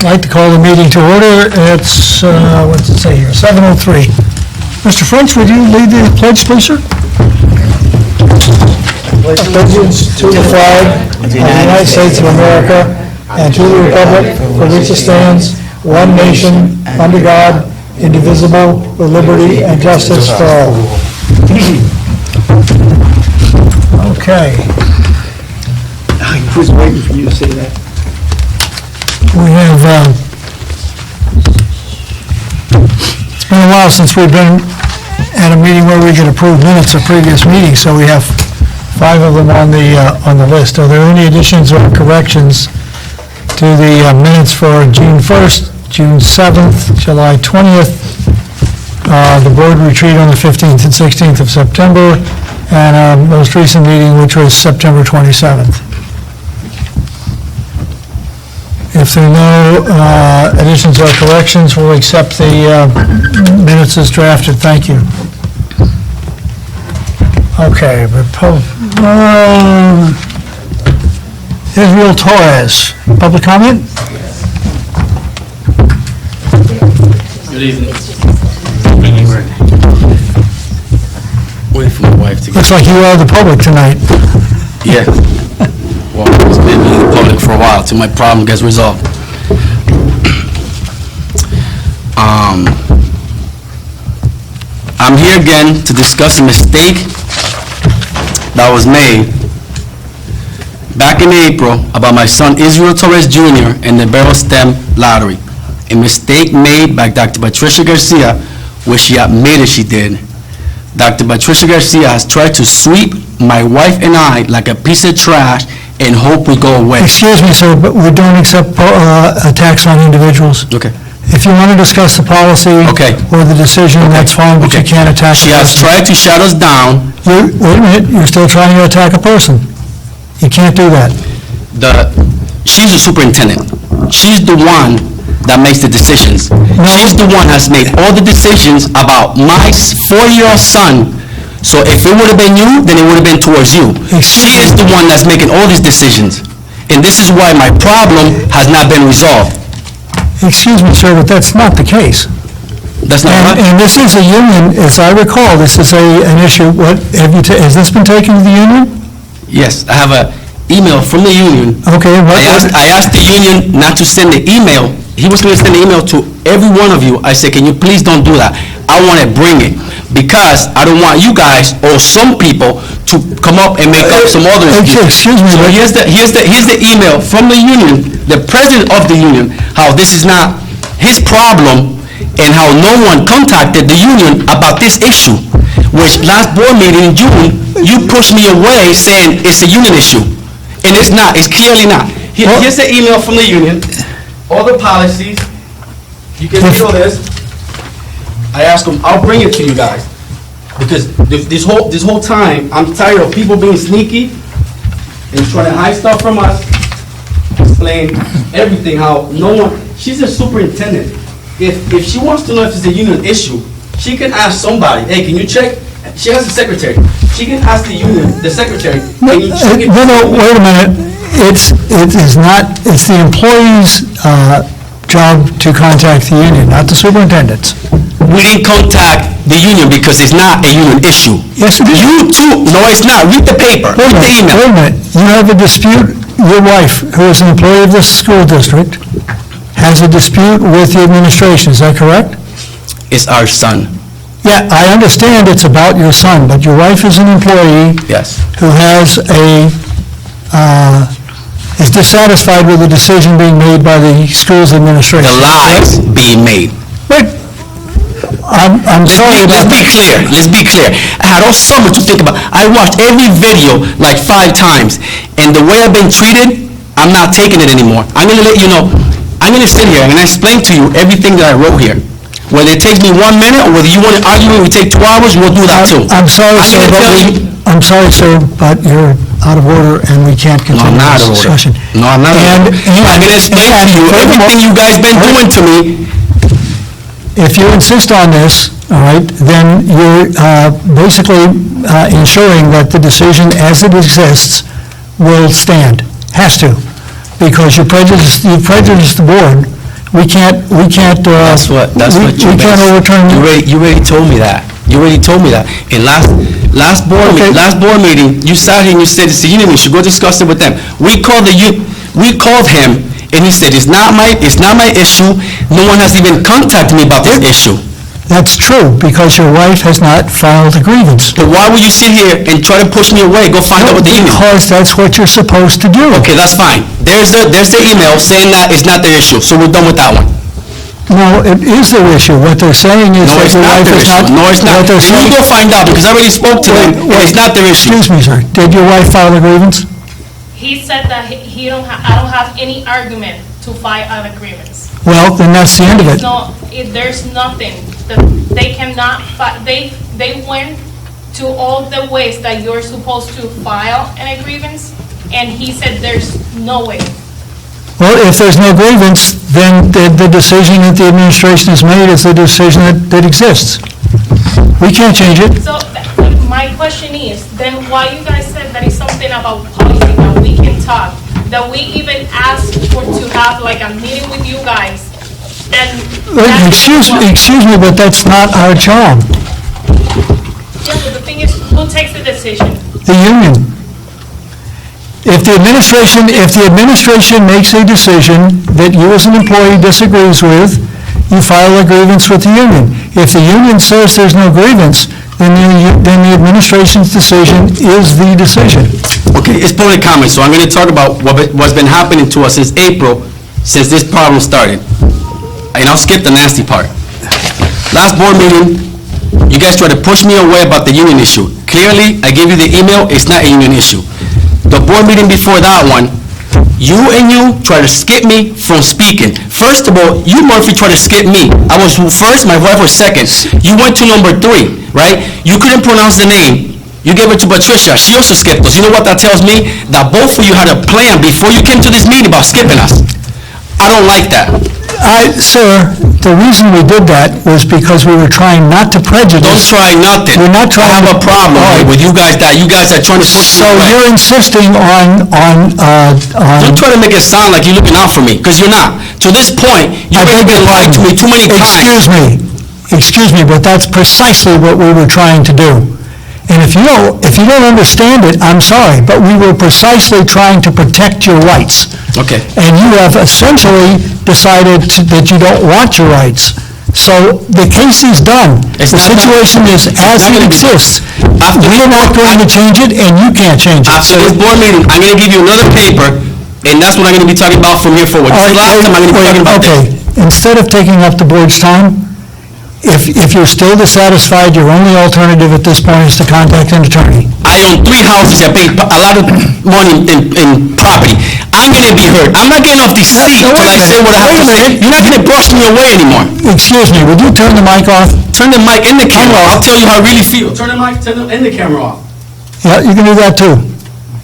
I'd like to call the meeting to order. It's, what's it say here, 7:03. Mr. French, would you lead the pledge, please, sir? Allegiance to the flag of the United States of America and to the republic for which it stands, one nation, under God, indivisible, with liberty and justice for all. Okay. I was waiting for you to say that. We have, it's been a while since we've been at a meeting where we could approve minutes of previous meetings, so we have 5 of them on the list. Are there any additions or corrections to the minutes for June 1st, June 7th, July 20th, the board retreat on the 15th and 16th of September, and our most recent meeting, which was September 27th? If there are no additions or corrections, we'll accept the minutes as drafted. Thank you. Okay, Israel Torres, public comment? Good evening. Wait for my wife to get... Looks like you are the public tonight. Yeah. Well, it's been in the public for a while till my problem gets resolved. I'm here again to discuss a mistake that was made back in April about my son Israel Torres Jr. and the barrel stem lottery. A mistake made by Dr. Patricia Garcia, which she admitted she did. Dr. Patricia Garcia has tried to sweep my wife and I like a piece of trash and hope we go away. Excuse me, sir, but we don't accept attacks on individuals. Okay. If you want to discuss the policy Okay. or the decision, that's fine, but you Okay. can't attack She a has person. tried to shut us down. Wait a minute, you're still trying to attack a person. You can't do that. She's the superintendent. She's the one that makes the decisions. She's the one has made all the decisions about my 4-year-old son. So if it would have been you, then it would have been towards you. She is the one that's making all these decisions. And this is why my problem has not been resolved. Excuse me, sir, but that's not the case. That's not right. And this is a union, as I recall, this is an issue. What, has this been taken to the union? Yes, I have an email from the union. Okay, what? I asked the union not to send the email. He was going to send the email to every one of you. I said, can you please don't do that? I want to bring it because I don't want you guys or some people to come up and make up some other excuse. Excuse me, So but- here's the email from the union, the president of the union, how this is not his problem and how no one contacted the union about this issue, which last board meeting in June, you pushed me away saying it's a union issue. And it's not, it's clearly not. Here's the email from the union, all the policies, you can read all this. I asked them, I'll bring it to you guys. Because this whole time, I'm tired of people being sneaky and trying to hide stuff from us, explain everything, how no one, she's a superintendent. If she wants to know if it's a union issue, she can ask somebody, hey, can you check? She has a secretary. She can ask the union, the secretary, can you check it? No, wait a minute. It is not, it's the employee's job to contact the union, not the superintendent's. We didn't contact the union because it's not a union issue. Yes, it is. You too, no, it's not. Read the paper, Wait read a the minute, email. wait a minute. You have a dispute, your wife, who is an employee of this school district, has a dispute with the administration, is that correct? It's our son, Yeah, I understand it's about your son, but your wife is an employee yes. who has is dissatisfied with the decision being made by the school's administration. The lies being made. But I'm sorry Let's about be clear, let's be clear. I had all summer to think about, I watched every video like 5 times, and the way I've been treated, I'm not taking it anymore. I'm gonna let you know, I'm gonna sit here and I'm gonna explain to you everything that I wrote here. Whether it takes me 1 minute, or whether you want to argue and we take 2 hours, we'll do that too. I'm sorry, I'm sir, gonna but tell you- I'm sorry, sir, but you're out of order and we can't No, I'm continue not this out of order. discussion. No, I'm not out of order. I'm gonna explain to you everything you guys been doing to me. If you insist on this, all right, then you're basically ensuring that the decision as it exists will stand, has to, because you've prejudiced the board We can't, That's what you we can't overturn. You already told me that. You already told me that. And last board meeting, you sat here and you said, it's the union issue, go discuss it with them. We called him, and he said, it's not my issue. No one has even contacted me about this issue. That's true, because your wife has not filed a grievance. But why would you sit here and try to push me away, go find out with the union? Because that's what you're supposed to do. Okay, that's fine. There's the email saying that it's not their issue, so we're done with that one. No, it is their issue. What they're saying is No, that it's your not wife their is not... issue. No, it's not. What they're You saying... go find out, because I already spoke to them, and it's not their issue. Excuse me, sir. Did your wife file a grievance? He said that I don't have any argument to file an grievance. Well, then that's the end of it. There's nothing. They cannot, they went to all the ways that you're supposed to file an grievance, and he said there's no way. Well, if there's no grievance, then the decision that the administration has made is the decision that exists. We can't change it. So my question is, then why you guys said that is something about policy that we can talk, that we even asked to have like a meeting with you guys, and... Excuse me, but that's not our job. Yeah, but the thing is, who takes the decision? The union. If the administration makes a decision that you as an employee disagrees with, you file a grievance with the union. If the union says there's no grievance, then the administration's decision is the decision. Okay, it's public comment, so I'm going to talk about what's been happening to us since April, since this problem started. And I'll skip the nasty part. Last board meeting, you guys tried to push me away about the union issue. Clearly, I gave you the email, it's not a union issue. The board meeting before that one, you tried to skip me from speaking. First of all, you, Murphy, tried to skip me. I was first, my wife was second. You went to number 3, right? You couldn't pronounce the name. You gave it to Patricia. She also skipped us. You know what that tells me? That both of you had a plan before you came to this meeting about skipping us. I don't like that. Sir, the reason we did that was because we were trying not to Don't prejudice. try nothing. We're not trying I have a to- problem All right. with you guys that you guys are trying to push me So away. you're insisting on... Don't try to make it sound like you're looking out for me, because you're not. To this point, you've already been lied to me too many times. Excuse me, but that's precisely what we were trying to do. And if you don't understand it, I'm sorry, but we were precisely trying to protect your rights. Okay. And you have essentially decided that you don't want your rights. So the case is done. It's The not done. situation is as not it gonna be done. exists. After We're not going to change it, and you can't change it. After this board meeting, I'm going to give you another paper, and that's what I'm going to be talking about from here forward. This is the last time I'm going to be talking about Okay, this. instead of taking up the board's time, if you're still dissatisfied, your only alternative at this point is to contact an attorney. I own 3 houses, I pay a lot of money in property. I'm going to be hurt. I'm not getting off this seat No, until wait a I say what I have to minute. say. You're not going to brush me away anymore. Excuse me, would you turn the mic off? Turn the mic and the camera off. I'll tell you how I really feel. Turn the mic and the camera off. Yeah, you can do that too.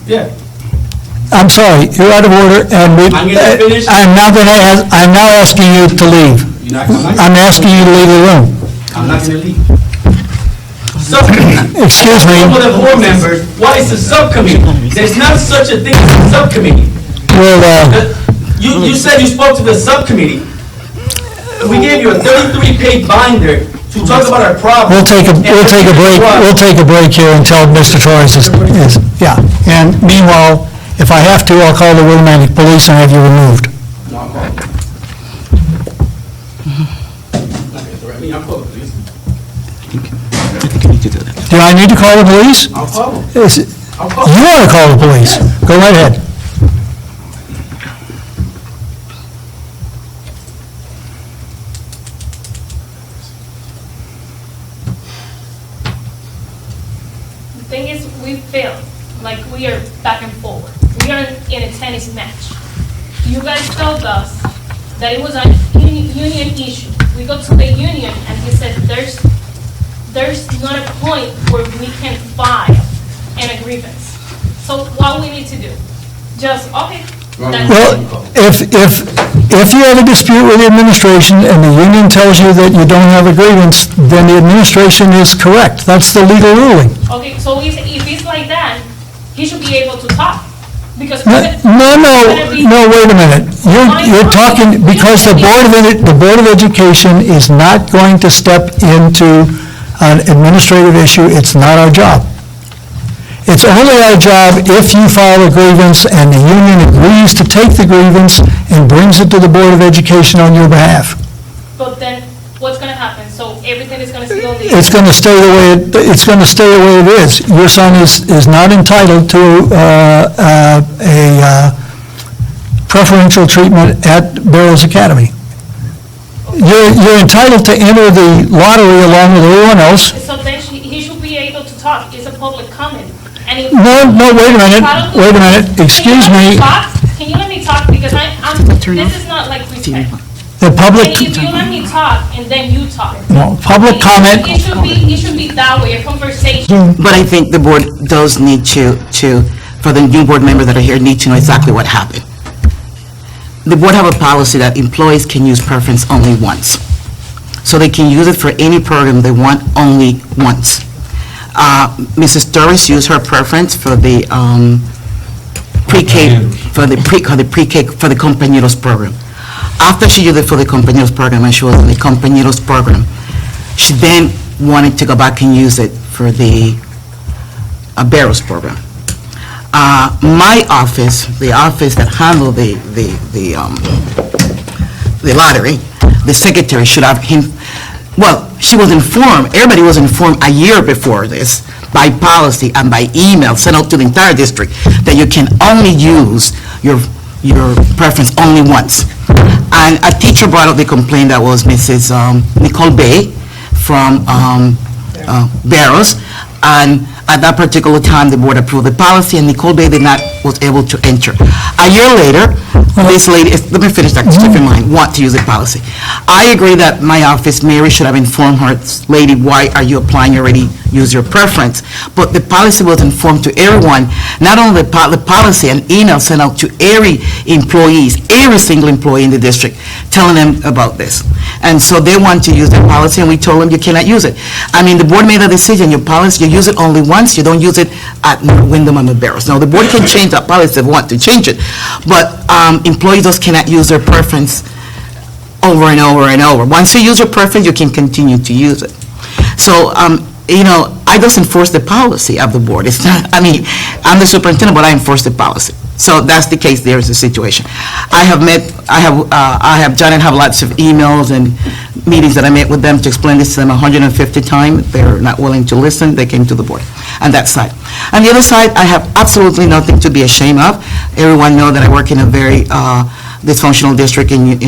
Yeah. I'm sorry, you're out of order, and I'm gonna finish. I'm now asking you to leave. You're not going to I'm asking you to leave the room. I'm not going to leave. Subcommittee. Excuse me. Some of the board members, why is a subcommittee? There's not such a thing as a subcommittee. Well, You said you spoke to the subcommittee. We gave you a 33-page binder to talk about our problem. we'll take a break here until Mr. Torres is, yeah. And meanwhile, if I have to, I'll call the Willimantic Police and have you removed. No, I'll call. Not gonna threaten me, I'll call the police. Do I need to call the police? I'll call them. Is- I'll call You want to call the police? Go right ahead. The thing is, we failed, like we are back and forward. We are in a tennis match. You guys told us that it was a union issue. We go to the union and he said, there's not a point where we can file an grievance. So what we need to do? Just, okay, that's Well, it. if you have a dispute with the administration and the union tells you that you don't have a grievance, then the administration is correct. That's the legal ruling. Okay, so if it's like that, he should be able to talk. Because No, wait a minute. You're talking, because the Board of Education is not going to step into an administrative issue, it's not our job. It's only our job if you file a grievance and the union agrees to take the grievance and brings it to the Board of Education on your behalf. But then, what's gonna happen? So everything is gonna still be. It's going to stay the way, it's going to stay the way it is. Your son is not entitled to a preferential treatment at Barrows Academy. You're entitled to enter the lottery along with everyone else. So then he should be able to talk. It's a public comment. And if- No, wait a minute, excuse me. Can you let me talk? Because this is not like respect. The public, And if you let me talk, and then you talk. no, public comment, It should be that way, a conversation. But I think the board does need to, for the new board members that are here, need to know exactly what happened. The board have a policy that employees can use preference only once. So they can use it for any program they want only once. Mrs. Doris used her preference for the pre-K, for the Compañeros program. After she used it for the Compañeros program, and she was in the Compañeros program, she then wanted to go back and use it for the Barrows program. My office, the office that handled the lottery, the secretary should have she was informed, everybody was informed a year before this, by policy and by email sent out to the entire district, that you can only use your preference only once. And a teacher brought up the complaint, that was Mrs. Nicole Bay from Barrows, and at that particular time, the board approved the policy, and Nicole Bay was able to enter. A year later, this lady, let me finish that, keep in mind, want to use the policy. I agree that my office, Mary, should have informed her, lady, why are you applying, you already used your preference? But the policy was informed to everyone, not only the policy, an email sent out to every employees, every single employee in the district, telling them about this. And so they want to use their policy, and we told them you cannot use it. I mean, the board made a decision, your policy, you use it only once, you don't use it at Wyndham and the Barrows. Now, the board can change that policy if they want to change it, but employees just cannot use their preference over and over and over. Once you use your preference, you can continue to use it. So, I just enforce the policy of the board. It's not, I'm the superintendent, but I enforce the policy. So that's the case, there is a situation. I have done and have lots of emails and meetings that I met with them to explain this to them 150 times. They're not willing to listen, they came to the board, on that side. On the other side, I have absolutely nothing to be ashamed of. Everyone knows that I work in a very dysfunctional district in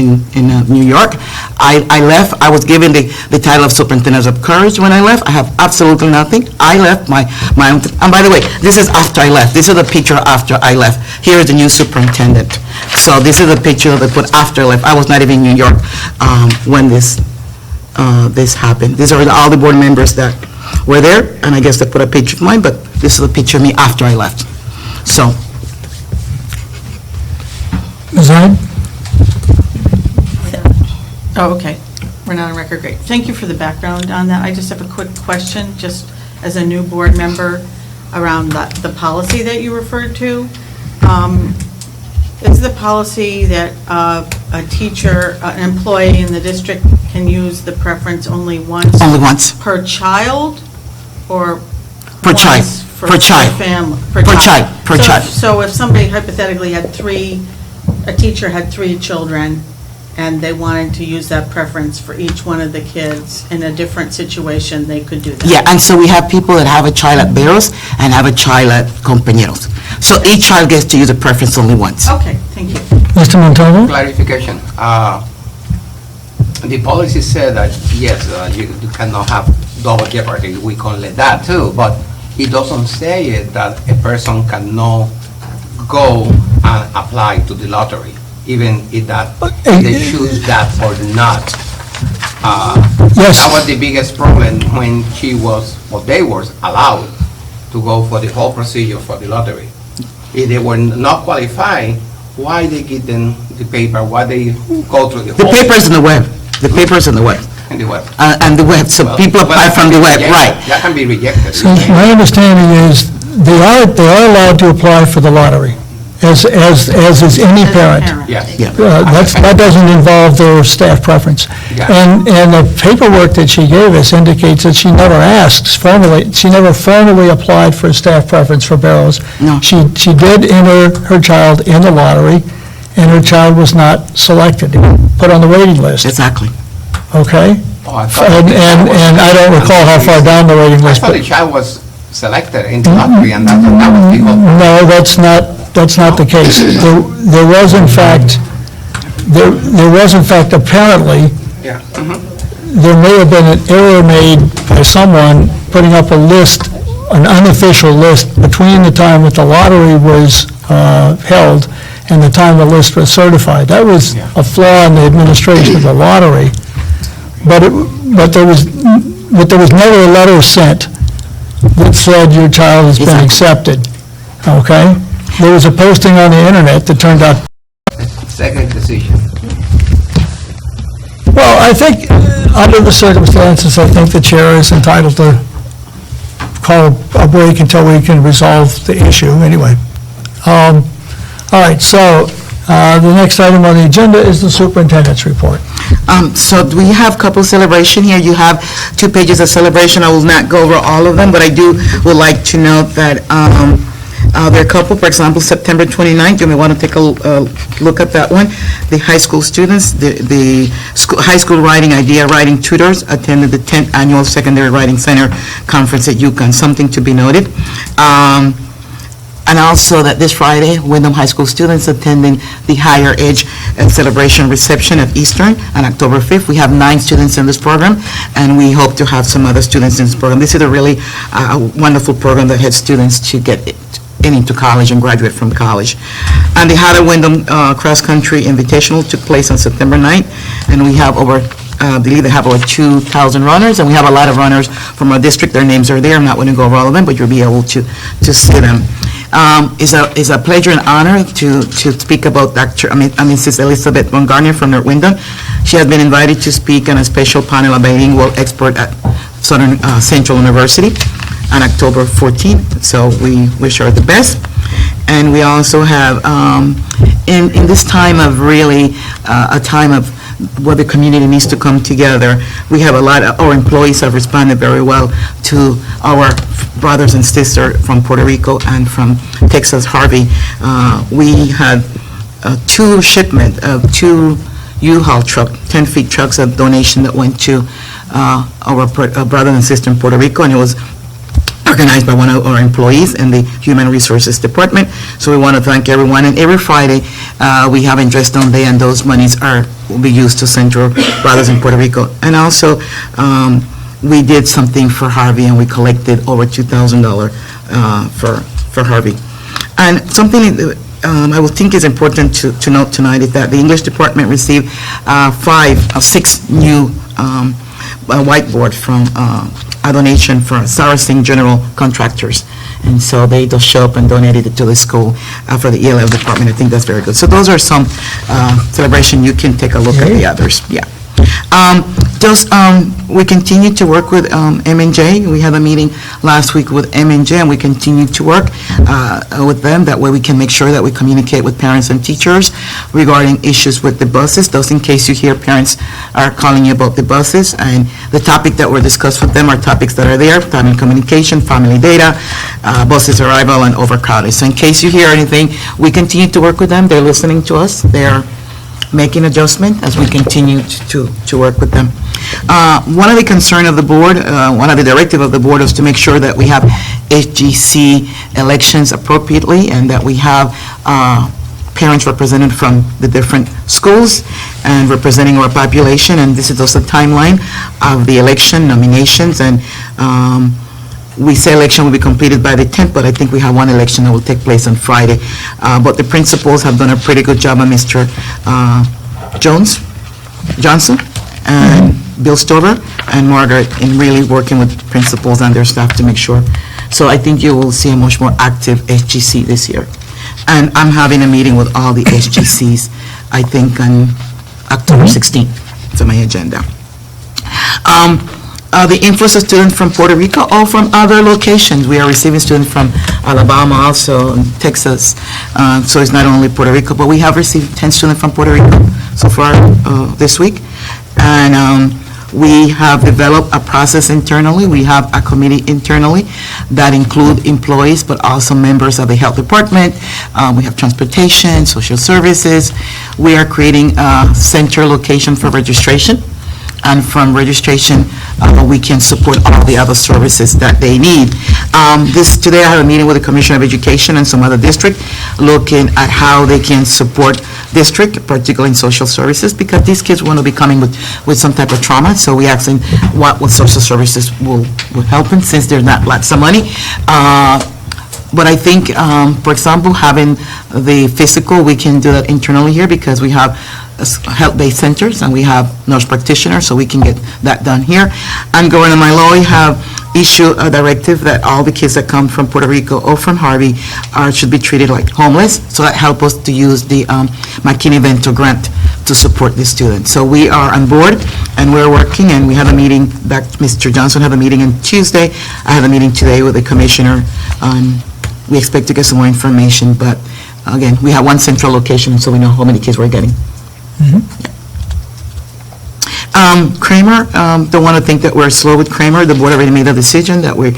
New York. I left, I was given the title of Superintendent of Courage when I left. I have absolutely nothing. I left my own, and by the way, this is after I left. This is a picture after I left. Here is the new superintendent. So this is a picture that they put after I left. I was not even in New York when this happened. These are all the board members that were there, and I guess they put a picture of mine, but this is a picture of me after I left. So, Ms. Hyde? Oh, okay. We're not on record, great. Thank you for the background on that. I just have a quick question, just as a new board member, around the policy that you referred to. Is the policy that a teacher, an employee in the district can use the preference only once? only once, Per child, or? per child, once for per child. family? Per child, per child. So if somebody hypothetically had a teacher had 3 children, and they wanted to use that preference for each one of the kids in a different situation, they could do that? Yeah, and so we have people that have a child at Barrows and have a child at Compañeros. So each child gets to use a preference only once. Okay, thank you. Mr. Montalvo? Clarification. The policy said that, yes, you cannot have double jeopardy, we call it that too, but it doesn't say it that a person cannot go and apply to the lottery, even if that they choose that or not. Yes. That was the biggest problem when they were allowed to go for the whole procedure for the lottery. If they were not qualified, why they give them the paper, why they go through the The whole... paper's in the web. The paper's in the web. In the web. And the web, so Well, people apply that from the can be web, rejected. right. That can be rejected. So my understanding is they are allowed to apply for the lottery. as is any parent. Yes. Yeah. That doesn't involve their staff preference. Yeah. And the paperwork that she gave us indicates that she never she never formally applied for a staff preference for Barrows. No. She did enter her child in the lottery, and her child was not selected, put on the waiting list, Exactly. okay? Oh, I thought And I don't recall how far down the waiting I list, thought but the child was selected in the lottery, and that was the whole. no, that's not the case. There was in fact, apparently, Yeah. there may have been an error made by someone putting up a list, an unofficial list, between the time that the lottery was held and the time the list was certified. That was a flaw in the administration of the lottery. But there was never a letter sent that said your child has been accepted, okay? There was a posting on the internet that turned out. Second decision. Well, I think, under the circumstances, I think the chair is entitled to call a break until we can resolve the issue, anyway. All right, so the next item on the agenda is the superintendent's report. So we have couple celebration here. You have 2 pages of celebration. I will not go over all of them, but I would like to note that there are a couple, for example, September 29th, you may want to take a look at that one. The high school students, the high school idea writing tutors attended the 10th Annual Secondary Writing Center Conference at UConn, something to be noted. And also that this Friday, Wyndham High School students attending the Higher Edge Celebration Reception at Eastern on October 5th. We have 9 students in this program, and we hope to have some other students in this program. This is a really wonderful program that has students to get into college and graduate from college. And the Hatter Wyndham Cross Country Invitational took place on September 9th, and we have I believe they have over 2,000 runners, and we have a lot of runners from our district. Their names are there. I'm not going to go over all of them, but you'll be able to see them. It's a pleasure and honor to speak about Mrs. Elizabeth Von Garnier from North Wyndham. She has been invited to speak on a special panel of bilingual expert at Southern Central University on October 14th, so we wish her the best. And we also have, in this time of really, a time of where the community needs to come together, we have a lot of our employees have responded very well to our brothers and sisters from Puerto Rico and from Texas, Harvey. We had 2 shipment of 2 U-Haul truck, 10-feet trucks of donation that went to our brother and sister in Puerto Will, and it was organized by one of our employees in the Human Resources Department. So we want to thank everyone. And every Friday, we have Interest Day, and those monies will be used to Central Brothers in Puerto Rico. And also, we did something for Harvey, and we collected over $2,000 for Harvey. And something I would think is important to note tonight is that the English department received 6 new whiteboard from a donation from Saracen General Contractors. And so they just show up and donated it to the school for the ELF department. I think that's very good. So those are some celebration. You can take a look at the others. Yeah. We continue to work with M&J. We had a meeting last week with M&J, and we continue to work with them. That way we can make sure that we communicate with parents and teachers regarding issues with the buses. Those in case you hear parents are calling you about the buses, and the topic that were discussed with them are topics that are there: time and communication, family data, buses arrival, and overcrowding. So in case you hear anything, we continue to work with them. They're listening to us. They're making adjustment as we continue to work with them. One of the concern of the board, one of the directive of the board is to make sure that we have HGC elections appropriately, and that we have parents represented from the different schools and representing our population. And this is also a timeline of the election nominations, and we say election will be completed by the 10th, but I think we have one election that will take place on Friday. But the principals have done a pretty good job, and Mr. Johnson, and Bill Stover, and Margaret, in really working with principals and their staff to make sure. So I think you will see a much more active HGC this year. And I'm having a meeting with all the HGCs, I think on October 16th. It's on my agenda. The influx of students from Puerto Rico or from other locations. We are receiving students from Alabama, also Texas. So it's not only Puerto Rico, but we have received 10 students from Puerto Rico so far this week. And we have developed a process internally. We have a committee internally that include employees, but also members of the health department. We have transportation, social services. We are creating a center location for registration. And from registration, we can support all the other services that they need. Today I have a meeting with the Commissioner of Education and some other district, looking at how they can support district, particularly in social services, because these kids want to be coming with some type of trauma, so we asking what social services will help them, since there's not lots of money. But I think, for example, having the physical, we can do that internally here, because we have health-based centers, and we have nurse practitioners, so we can get that done here. And Governor Malloy have issued a directive that all the kids that come from Puerto Rico or from Harvey should be treated like homeless, so that help us to use the McKinney-Vento grant to support the students. So we are on board, and we're working, and we have a meeting, Mr. Johnson had a meeting on Tuesday, I have a meeting today with the commissioner, and we expect to get some more information, but again, we have one central location, so we know how many kids we're getting. Kramer, don't want to think that we're slow with Kramer. The board already made a decision that we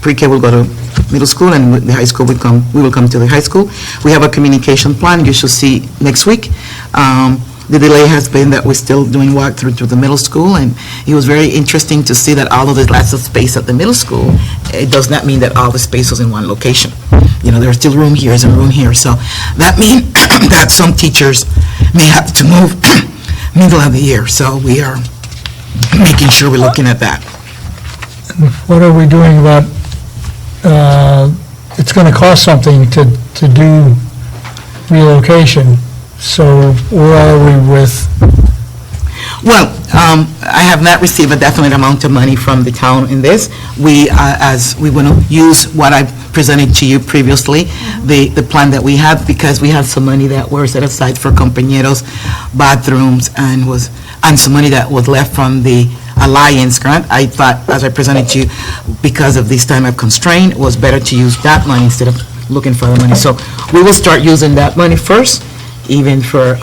pre-K will go to middle school, and the high school we will come to the high school. We have a communication plan you should see next week. The delay has been that we're still doing walkthrough to the middle school, and it was very interesting to see that although there's lots of space at the middle school, it does not mean that all the space was in one location. You know, there's still room here and room here, so that means that some teachers may have to move middle of the year, so we are making sure we're looking at that. What are we doing about, it's going to cost something to do relocation, so where are we with? Well, I have not received a definite amount of money from the town in this. As we want to use what I presented to you previously, the plan that we have, because we have some money that were set aside for compañeros, bathrooms, and some money that was left from the Alliance grant. I thought, as I presented to you, because of this time of constraint, it was better to use that money instead of looking for the money. So we will start using that money first, even for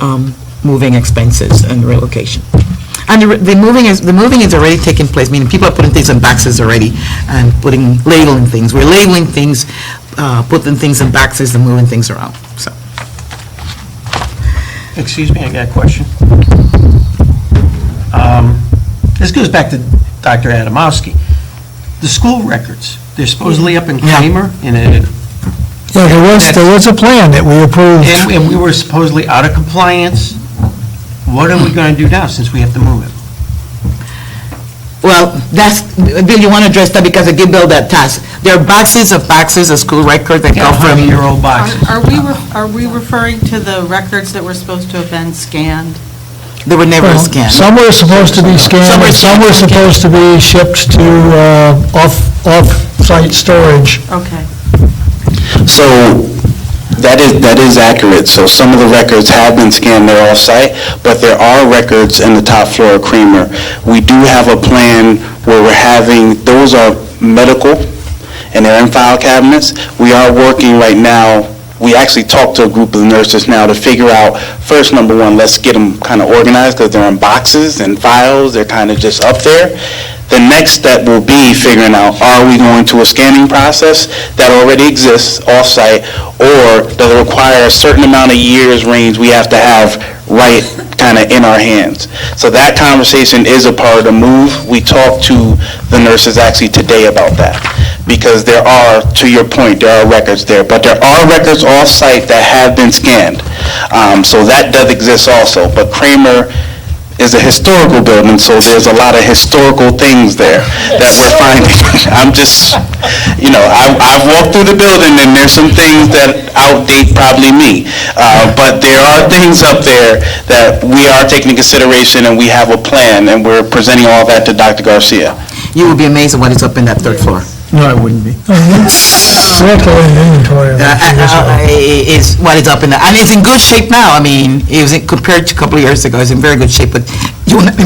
moving expenses and relocation. And the moving is already taking place, meaning people are putting things in boxes already and labeling things. We're labeling things, putting things in boxes and moving things around, so. Excuse me, I got a question. This goes back to Dr. Adamowski. The school records, they're supposedly up in Yeah. Kramer, Yeah, there was a plan that we approved. and we were supposedly out of compliance. What are we going to do now, since we have to move it? Well, Bill, you want to address that, because I give Bill that task. There are boxes of school records that go from. 100-year-old boxes. Are we referring to the records that were supposed to have been scanned? They were never Well, scanned. Some were supposed to be scanned, and some were supposed to be shipped to off-site storage. Okay. So that is accurate. So some of the records have been scanned, they're off-site, but there are records in the top floor of Creamer. We do have a plan where we're having, those are medical, and they're in file cabinets. We are working right now, we actually talked to a group of nurses now to figure out, first, number one, let's get them kind of organized, because they're in boxes and files, they're kind of just up there. The next step will be figuring out, are we going to a scanning process that already exists off-site, or does it require a certain amount of years range we have to have right kind of in our hands? So that conversation is a part of the move. We talked to the nurses actually today about that, because there are, to your point, there are records there, but there are records off-site that have been scanned. So that does exist also, but Kramer is a historical building, so there's a lot of historical things there that we're finding. I'm just, I've walked through the building, and there's some things that outdate probably me. But there are things up there that we are taking into consideration, and we have a plan, and we're presenting all that to Dr. Garcia. You will be amazed at what is up in that third floor. No, I wouldn't be. We have to lay an inventory of it. Is what is up in that, and it's in good shape now. I mean, it was compared to a couple of years ago, it's in very good shape, but you will not be,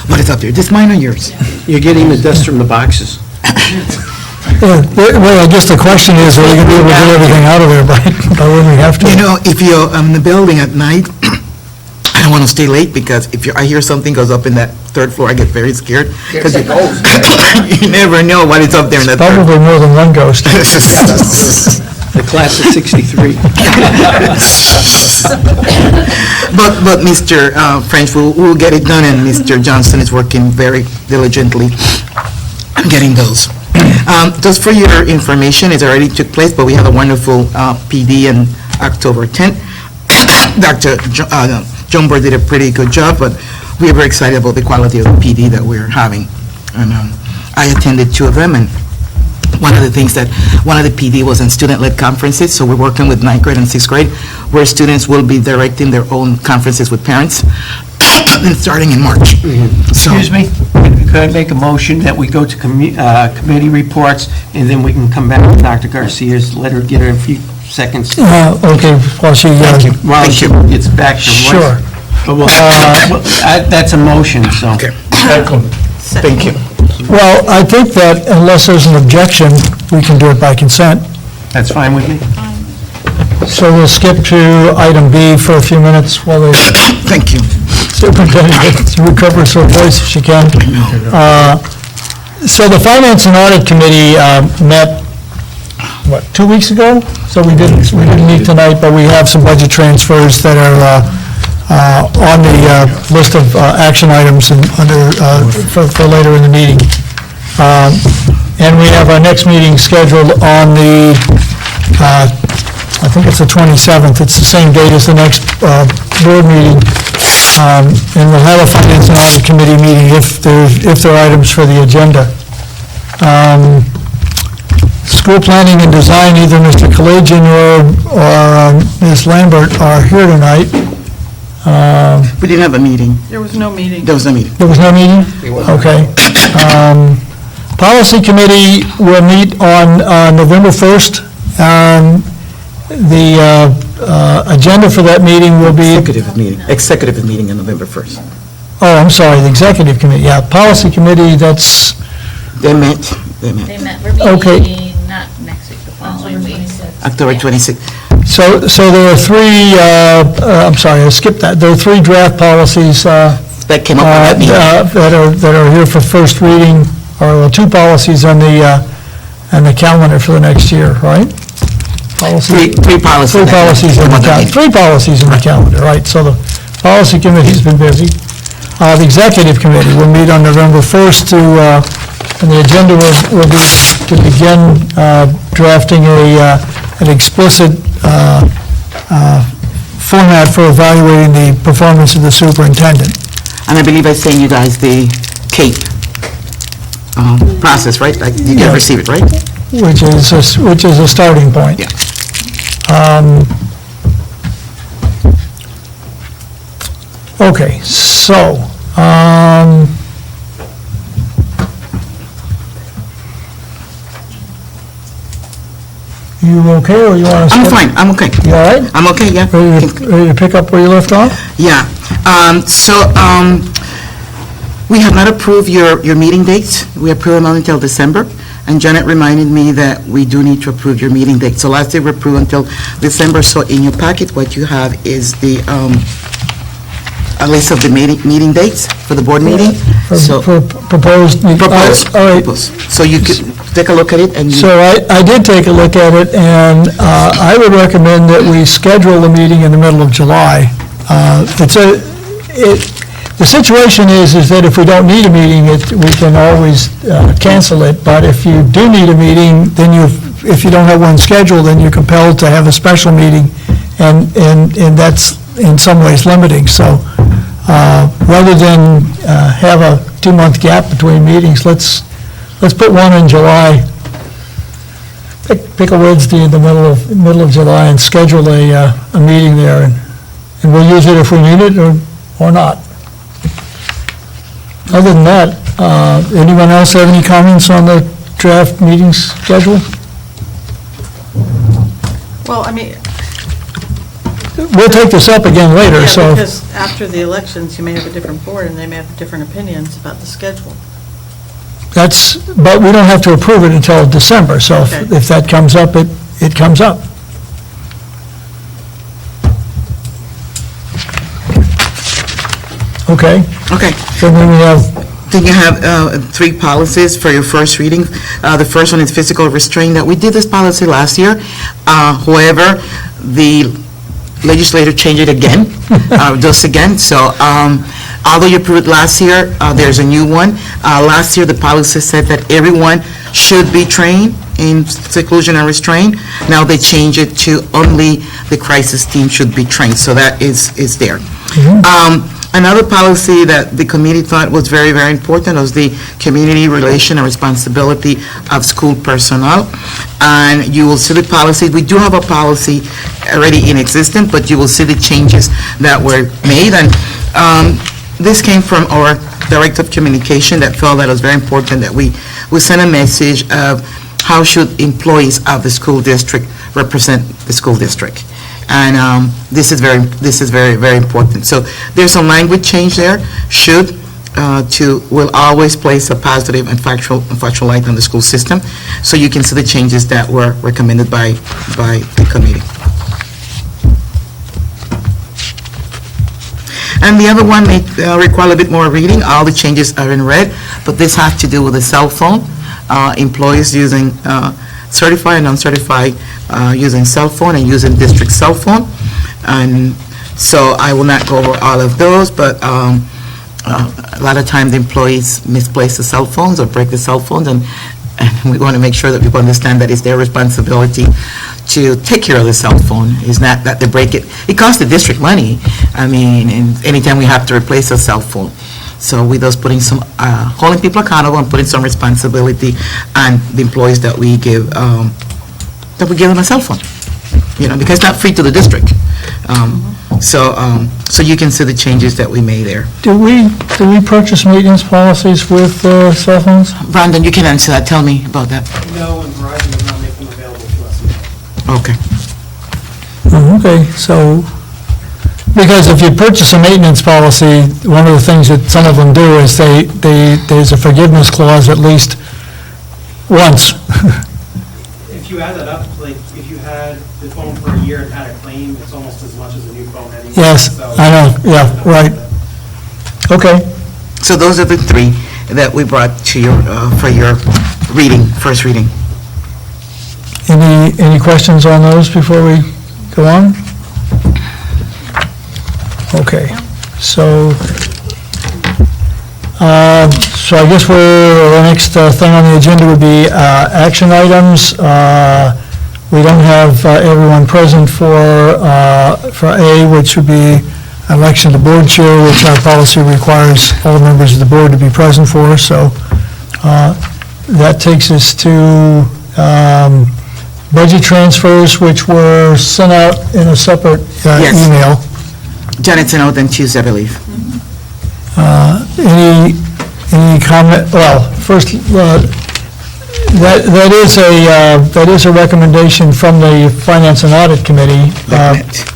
What is up there? This mine or yours? You're getting the dust from the boxes. Well, I guess the question is, are we going to be able to get everything out of there by when we have to? You know, if you're in the building at night, I don't want to stay late because if I hear something goes up in that third floor, I get very scared. Because you never know what is up there in that third. Probably more than one ghost. The class of 63. But Mr. French, we'll get it done, and Mr. Johnson is working very diligently on getting those. Just for your information, it already took place, but we have a wonderful PD on October 10th. Dr. John Burr did a pretty good job, but we are very excited about the quality of the PD that we're having. And I attended 2 of them, and one of the PD was in student-led conferences, so we're working with 9th grade and 6th grade, where students will be directing their own conferences with parents, and starting in March. So- Excuse me, could I make a motion that we go to committee reports, and then we can come back to Dr. Garcia's, let her get her a few seconds? Okay, well, she, While Thank she you. gets back to sure. That's a motion, so. Okay. Thank you. Well, I think that unless there's an objection, we can do it by consent. That's fine with me? So we'll skip to item B for a few minutes while the Thank you. superintendent recovers her voice if she can. So the Finance and Audit Committee met, 2 weeks ago? So we didn't meet tonight, but we have some budget transfers that are on the list of action items and for later in the meeting. And we have our next meeting scheduled on the, I think it's the 27th. It's the same date as the next board meeting. And we'll have a Finance and Audit Committee meeting if there are items for the agenda. School Planning and Design, either Mr. Kalajian or Ms. Lambert are here tonight. We didn't have a meeting. There was no meeting. There was no meeting. There was no meeting? Okay. Policy Committee will meet on November 1st. The agenda for that meeting will be... Executive meeting on November 1st. Oh, I'm sorry, the Executive Committee, yeah. Policy Committee, that's... They met. They met, we're Okay. meeting not next week, the following week. October 26th. So there are 3, I'm sorry, I skipped that. There are 3 draft policies That came up on that meeting. that are here for first reading, or 2 policies on the calendar for the next year, right? Three policies. 3 policies in the calendar. 3 policies in the calendar, right? So the Policy Committee's been busy. The Executive Committee will meet on November 1st and the agenda will be to begin drafting an explicit format for evaluating the performance of the superintendent. And I believe I sent you guys the CAPE process, right? Like, you can receive it, right? Which is a starting point. Yeah. Okay, so, you okay, or you want to... I'm fine, I'm okay. You all right? I'm okay, yeah. Ready to pick up where you left off? Yeah. We have not approved your meeting dates. We approved them not until December, and Janet reminded me that we do need to approve your meeting dates. So last year we approved until December, so in your packet, what you have is the, a list of the meeting dates for the board meeting. So, For proposed... proposed. All right. So you could take a look at it and... So I did take a look at it, and I would recommend that we schedule the meeting in the middle of July. The situation is that if we don't need a meeting, we can always cancel it, but if you do need a meeting, then if you don't have one scheduled, then you're compelled to have a special meeting, and that's in some ways limiting. So rather than have a 2-month gap between meetings, let's put one in July. Pick a Wednesday in the middle of July and schedule a meeting there, and we'll use it if we need it or not. Other than that, anyone else have any comments on the draft meeting schedule? Well, I mean, we'll take this up again later, Yeah, so. because after the elections, you may have a different board, and they may have different opinions about the schedule. But we don't have to approve it until December, so Okay. if that comes up, it comes up. Okay, Okay. so then we have, Then you have three policies for your first reading. The first one is physical restraint. That we did this policy last year. However, the legislature changed it again, does again. So although you approved it last year, there's a new one. Last year, the policy said that everyone should be trained in seclusion and restraint. Now they change it to only the crisis team should be trained. So that is there. Another policy that the committee thought was very, very important was the community relation and responsibility of school personnel. And you will see the policy, we do have a policy already in existence, but you will see the changes that were made. And this came from our Director of Communication that felt that it was very important that we send a message of how should employees of the school district represent the school district. And this is very, very important. So there's some language change there, will always place a positive and factual light on the school system. So you can see the changes that were recommended by the committee. And the other one may require a bit more reading. All the changes are in red, but this has to do with the cell phone. Employees using certified and non-certified using cell phone and using district cell phone. And so I will not go over all of those, but a lot of times employees misplace the cell phones or break the cell phones, and we want to make sure that people understand that it's their responsibility to take care of the cell phone. It's not that they break it. It costs the district money. I mean, and anytime we have to replace a cell phone. So with us putting some, holding people accountable and putting some responsibility on the employees that we give them a cell phone, because it's not free to the district. So you can see the changes that we made there. do we purchase maintenance policies with cell phones? Brandon, you can answer that. Tell me about that. No, and Verizon does not make them available to us. Okay. Oh, okay, so, because if you purchase a maintenance policy, one of the things that some of them do is there's a forgiveness clause at least once. If you add that up, like, if you had the phone for a year and had a claim, it's almost as much as a new phone anyway. Yes, So- I know, yeah, right. Okay, So those are the three that we brought to your, for your reading, first reading. any questions on those before we go on? Okay, so I guess the next thing on the agenda would be action items. We don't have everyone present for A, which would be election of the board chair, which our policy requires all members of the board to be present for. So that takes us to budget transfers, which were sent out in a separate Yes. email. Janet sent out on Tuesday, I believe. Any comment, well, first, that is a recommendation from the Finance and Audit Committee, but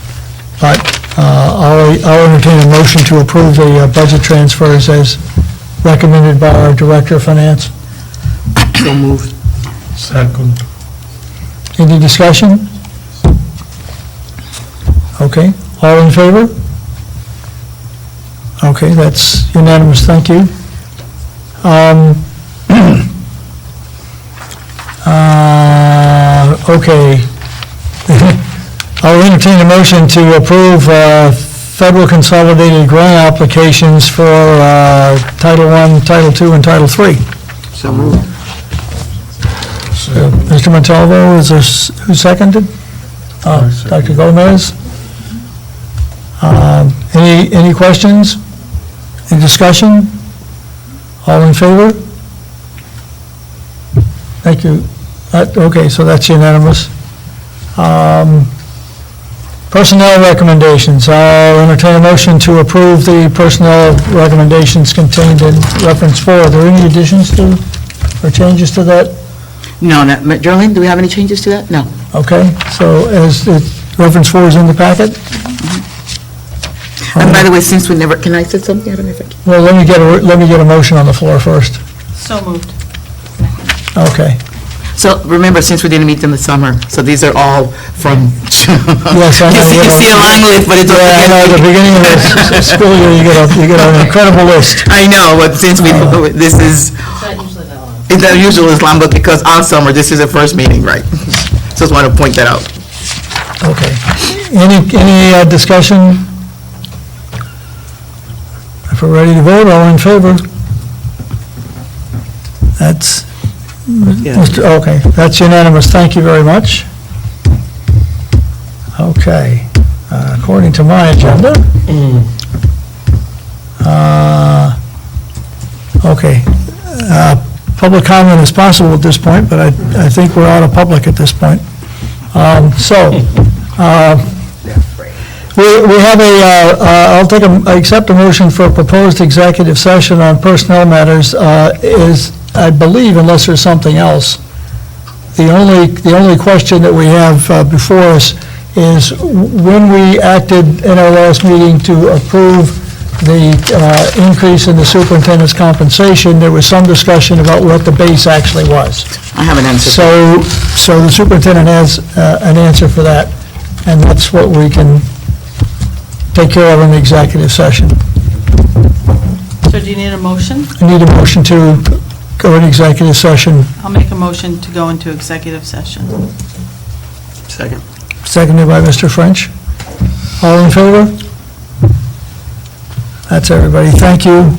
I'll entertain a motion to approve the budget transfers as recommended by our Director of Finance. So moved. Second. Any discussion? Okay, all in favor? Okay, that's unanimous, thank you. Okay. I'll entertain a motion to approve federal consolidated grant applications for Title I, Title II, and Title III. So moved. Mr. Montalvo, is there, who seconded? Dr. Gomez? Any questions? Any discussion? All in favor? Thank you. Okay, so that's unanimous. Personnel recommendations. I'll entertain a motion to approve the personnel recommendations contained in reference 4. Are there any additions to, or changes to that? No, Geraldine, do we have any changes to that? No. Okay, so as reference 4 is in the packet? And by the way, since we never, can I say something? I don't know if I can. Well, let me get a motion on the floor first. So moved. Okay. So remember, since we didn't meet in the summer, so these are all from June. Yes, I know. You see a long list, but it's. Yeah, I know, at the beginning of the school year, you get an incredible list. I know, but since we, this is, it's not usual Islam, but because all summer, this is the first meeting, right? So just want to point that out. Okay. Any discussion? If we're ready to vote, all in favor? That's, okay, that's unanimous. Thank you very much. Okay, according to my agenda. Okay, public comment is possible at this point, but I think we're out of public at this point. We have I accept a motion for a proposed executive session on personnel matters is, I believe, unless there's something else, the only question that we have before us is when we acted in our last meeting to approve the increase in the superintendent's compensation, there was some discussion about what the base actually was. I have an answer. So the superintendent has an answer for that, and that's what we can take care of in the executive session. So do you need a motion? I need a motion to go in executive session, I'll make a motion to go into executive session. Second. seconded by Mr. French. All in favor? That's everybody. Thank you.